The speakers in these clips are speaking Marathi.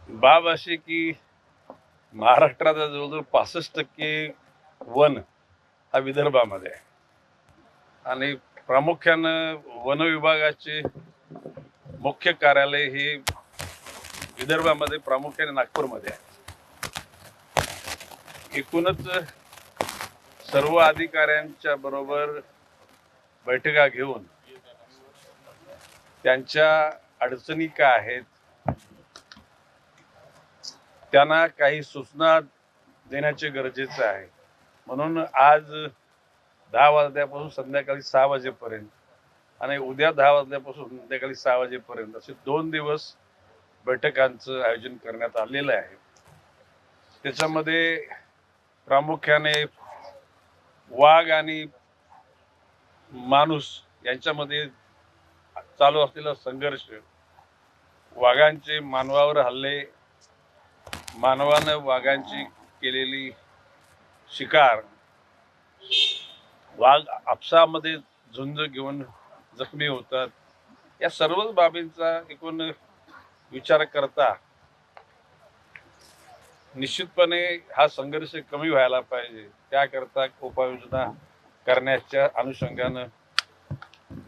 बाब अशी की महाराष्ट्राचा जवळजवळ 65% वन हा विदर्भामध्ये आहे आणि प्रामुख्यानं वन विभागाचे मुख्य कार्यालय हे विदर्भामध्ये प्रामुख्याने नागपूरमध्ये आहे. एकूणच सर्व अधिकाऱ्यांच्या बरोबर बैठका घेऊन त्यांच्या अडचणी काय आहेत, त्यांना काही सूचना देण्याचे गरजेचे आहे. म्हणून आज 10 वाजल्यापासून संध्याकाळी 6 वाजेपर्यंत आणि उद्या 10 वाजल्यापासून संध्याकाळी 6 वाजेपर्यंत असे 2 दिवस बैठकांचं आयोजन करण्यात आलेलं आहे. त्याच्यामध्ये प्रामुख्याने वाघ आणि माणूस यांच्यामध्ये चालू असलेला संघर्ष, वाघांचे मानवावर हल्ले, मानवानं वाघांची केलेली शिकार, वाघ आपसामध्ये झुंज घेऊन जखमी होतात, या सर्वच बाबींचा एकूण विचार करता निश्चितपणे हा संघर्ष कमी व्हायला पाहिजे, त्याकरता उपाययोजना करण्याच्या अनुषंगानं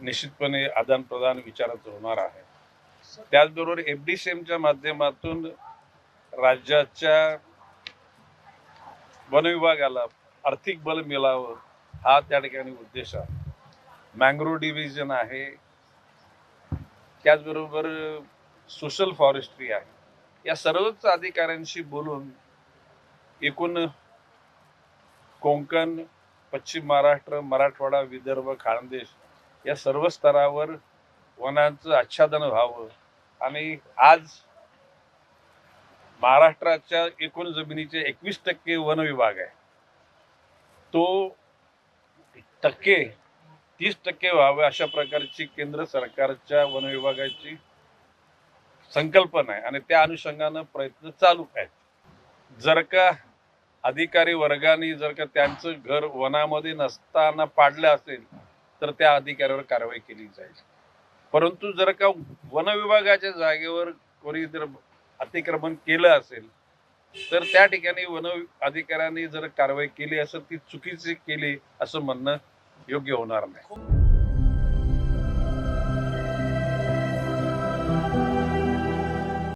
निश्चितपणे आदान प्रदान विचाराचं होणार आहे. त्याचबरोबर FDCMच्या माध्यमातून राज्याच्या वन विभागाला आर्थिक बल मिळावं हा त्या ठिकाणी उद्देश आहे. मँग्रोव्ह डिव्हिजन आहे, त्याचबरोबर सोशल फॉरेस्ट्री आहे. या सर्वच अधिकाऱ्यांशी बोलून एकूण कोकण, पश्चिम महाराष्ट्र, मराठवाडा, विदर्भ, खानदेश या सर्व स्तरावर वनांचं आच्छादन व्हावं आणि आज महाराष्ट्राच्या एकूण जमिनीचे 21% वन विभाग आहे, तो 30% व्हावे अशा प्रकारची केंद्र सरकारच्या वन विभागाची संकल्पना आहे आणि त्या अनुषंगानं प्रयत्न चालू आहेत. जर का अधिकारी वर्गाने जर का त्यांचं घर वनामध्ये नसताना पाडलं असेल तर त्या अधिकाऱ्यावर कारवाई केली जाईल. परंतु जर का वन विभागाच्या जागेवर कोणी जर अतिक्रमण केलं असेल तर त्या ठिकाणी वन अधिकाऱ्यांनी जर कारवाई केली असेल ती चुकीची केली असं म्हणणं योग्य होणार नाही.